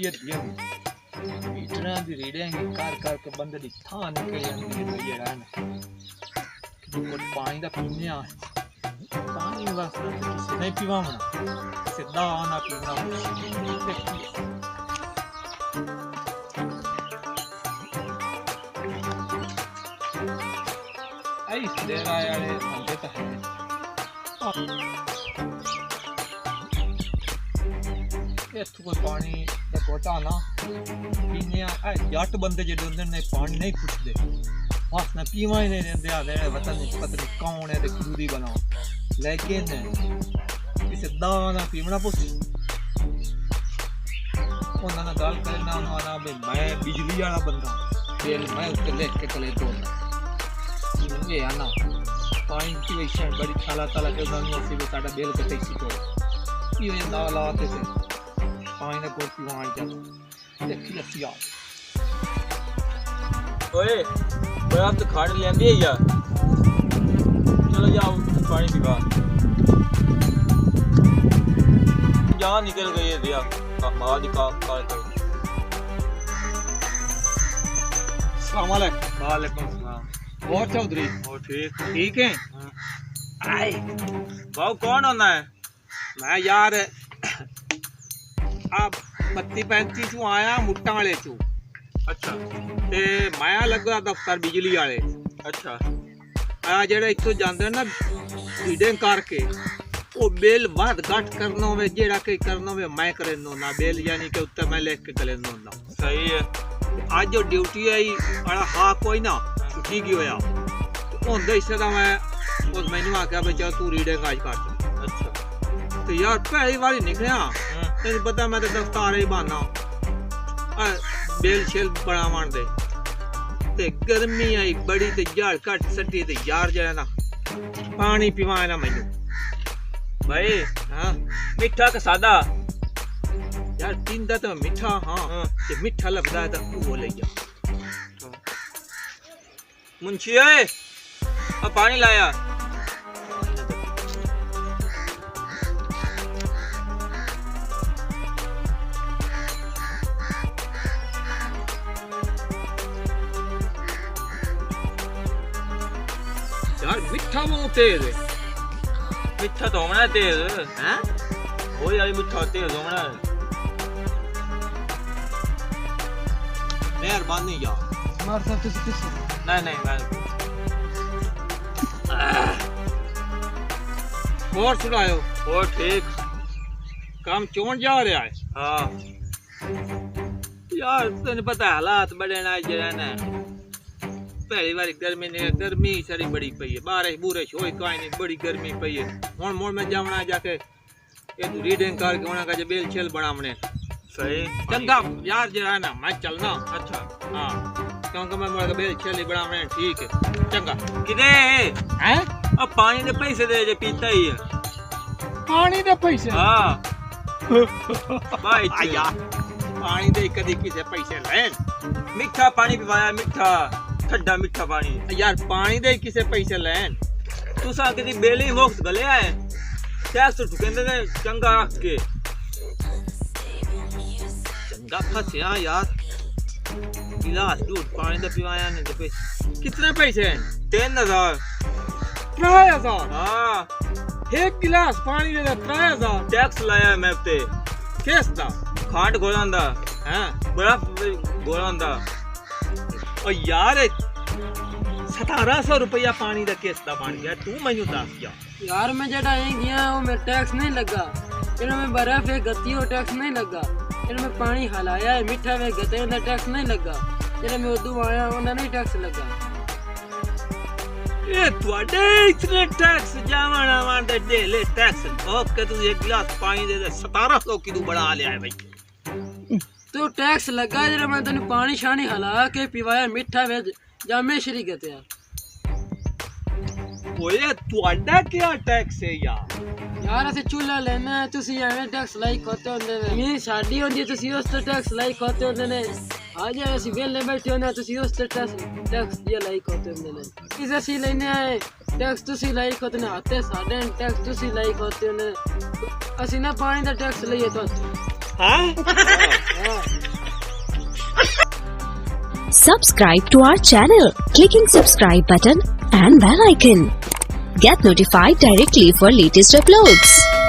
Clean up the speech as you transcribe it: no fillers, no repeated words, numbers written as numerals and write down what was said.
ये मीटरां दी रीडिंग कर के बंदे दी थां निकल जांदी है भाई जेड़ा ना कुछ पानी दा पीने आ पानी वास्ते किसी नहीं पीवावना सीधा आना पीना आई तेरा यार हमके तो है ये तो कोई पानी दा कोटा ना पीने आ जट बंदे जेडे होंदे ने पानी नहीं पुछदे बस ना पीवा ही नहीं देंदे आ पता नहीं कौन है ते किदी बनाओ लेकिन किसे दाना पीवना पुछ ਉਹਨਾਂ ਨਾਲ ਗੱਲ ਕਰਨਾ ਉਹਨਾਂ ਵੀ ਮੈਂ ਬਿਜਲੀ ਵਾਲਾ ਬੰਦਾ ਬਿੱਲ ਮੈਂ ਉੱਤੇ ਲਿਖ ਕੇ ਚਲੇ ਦੋ ਇਹ ਆ ਨਾ ਪਾਣੀ ਦੀ ਵੇਸ਼ਨ ਬੜੀ ਖਾਲਾ ਤਾਲਾ ਕੇ ਉਹਨਾਂ ਨੂੰ ਅਸੀਂ ਵੀ ਸਾਡਾ ਬਿੱਲ ਕਿਤੇ ਸੀ ਤੋਂ ਕੀ ਹੋਇਆ ਨਾ ਲਾਤੇ ਤੇ ਪਾਣੀ ਦਾ ਕੋਈ ਪੀਵਾਂ ਜਾ ਦੇਖੀ ਲੱਸੀ ਆ ओए आप तो खाड़ लेंदे है यार चलो जाओ पानी पीवा जान निकल गई है दिया मां दी का अस्सलाम वालेकुम वालेकुम सलाम और चौधरी और ठीक है आए बाऊ कौन होना है मैं यार आप 32-35 चू आया मुट्टा वाले चू अच्छा ਤੇ ਮੈਂ ਲੱਗਾ ਦਫ਼ਤਰ ਬਿਜਲੀ ਵਾਲੇ अच्छा ਆ ਜਿਹੜਾ ਇੱਥੋਂ ਜਾਂਦੇ ਨਾ ਰੀਡਿੰਗ ਕਰਕੇ ਉਹ ਬਿੱਲ ਵੱਧ ਘੱਟ ਕਰਨਾ ਹੋਵੇ ਜਿਹੜਾ ਕਿ ਕਰਨਾ ਹੋਵੇ ਮੈਂ ਕਰਨ ਨਾ ਬਿੱਲ ਯਾਨੀ ਕਿ ਉੱਤੇ ਮੈਂ ਲਿਖ ਕੇ ਕਰਨ ਨਾ सही है ਅੱਜ ਜੋ ਡਿਊਟੀ ਆਈ ਵਾਲਾ ਹਾਂ ਕੋਈ ਨਾ ਛੁੱਟੀ ਕੀ ਹੋਇਆ ਹੁੰਦਾ ਇਸੇ ਦਾ ਮੈਂ ਉਸ ਮੈਨੂੰ ਆਖਿਆ ਬੱਚਾ ਤੂੰ ਰੀਡਿੰਗ ਅੱਜ ਕਰ अच्छा ਤੇ ਯਾਰ ਪਹਿਲੀ ਵਾਰੀ ਨਿਕਲਿਆ ਤੈਨੂੰ ਪਤਾ ਮੈਂ ਤਾਂ ਦਫ਼ਤਰ ਹੀ ਬਹਾਨਾ ਬਿੱਲ ਛਿਲ ਬਣਾਉਣ ਦੇ ਤੇ ਗਰਮੀ ਆਈ ਬੜੀ ਤੇ ਝਾੜ ਘੱਟ ਸੱਟੀ ਤੇ ਯਾਰ ਜਿਹੜਾ ਨਾ ਪਾਣੀ ਪੀਵਾਣਾ ਮੈਨੂੰ भाई ਹਾਂ मीठा का सादा यार पींदा तो मीठा हाँ ते मीठा लगता है तो वो ले जा मुंशी अब पानी लाया यार मीठा वो तेज है मीठा तो होना तेज हैं हो यार मीठा तेज होना मेहरबानी यार हमारे साथ किस नहीं मैं और सुनायो और ठीक काम चोन जा रहा है हाँ यार तेन पता है हालात बड़े ना जरा ना पहली बार गर्मी सारी बड़ी पई है बारिश बुरिश होई कोई नहीं बड़ी गर्मी पई है हुन मोड़ में जावना जाके ये रीडिंग करके होना का बिल छल बनावने सही चंगा यार जरा ना मैं चलना अच्छा हाँ क्योंकि मैं मोड़ का बिल छल ही बनावने ठीक है चंगा किदे हैं अब पानी के पैसे दे जे पीता ही है पानी दे पैसे हाँ भाई यार पानी दे कदी किसे पैसे लेन मीठा पानी पिवाया मीठा ठंडा मीठा पानी यार पानी दे किसे पैसे लेन तू सा कदी बेली मुफ्त गले आए टैक्स तो कहंदे ने चंगा रख के चंगा फसया यार गिलास दूध पानी दे पिवाया ने दे पैसे कितने पैसे हैं 3000 3000 हाँ एक गिलास पानी दे 3000 टैक्स लाया मैं ते किस दा खांड गोलांदा हैं बर्फ गोलांदा ओ यार 1700 रुपया पानी दा किस दा पानी यार तू मैनू दस यार मैं जेड़ा यहीं गया वो में टैक्स नहीं लगा इन्हें में बर्फ है गति हो टैक्स नहीं लगा इन्हें में पानी हलाया है मीठा वे गते उन्हें टैक्स नहीं लगा इन्हें में उर्दू आया उन्हें नहीं टैक्स लगा ये ਤੁਹਾਡੇ इतने टैक्स जावना मारदे डेले टैक्स ओके तू एक गिलास पानी दे 1700 की तू बड़ा लिया है भाई तो टैक्स लगा जरा मैं तेन पानी शानी हला के पिवाया मीठा वे जामे श्री गते ओए ਤੁਹਾਡਾ ਕੀ टैक्स है यार यार ਅਸੀਂ ਚੁੱਲ੍ਹਾ ਲੈਣਾ ਤੁਸੀਂ ਐਵੇਂ ਟੈਕਸ ਲਾਈ ਖਾਤੇ ਹੁੰਦੇ ਨੇ ਮੀਨ ਸਾਡੀ ਹੁੰਦੀ ਤੁਸੀਂ ਉਸ ਤੇ ਟੈਕਸ ਲਾਈ ਖਾਤੇ ਹੁੰਦੇ ਨੇ ਆ ਜੇ ਅਸੀਂ ਵੇਲੇ ਬੈਠੇ ਹੁੰਦੇ ਤੁਸੀਂ ਉਸ ਤੇ ਟੈਕਸ ਦੀ ਲਾਈ ਖਾਤੇ ਹੁੰਦੇ ਨੇ ਕਿਸੇ ਅਸੀਂ ਲੈਣੇ ਆਏ ਟੈਕਸ ਤੁਸੀਂ ਲਾਈ ਖਾਤੇ ਨੇ ਹੱਥੇ ਸਾਡੇ ਟੈਕਸ ਤੁਸੀਂ ਲਾਈ ਖਾਤੇ ਹੁੰਦੇ ਨੇ ਅਸੀਂ ਨਾ ਪਾਣੀ ਦਾ ਟੈਕਸ ਲਈਏ ਤੋਂ Subscribe to our channel, clicking subscribe button and bell icon. Get notified directly for latest uploads.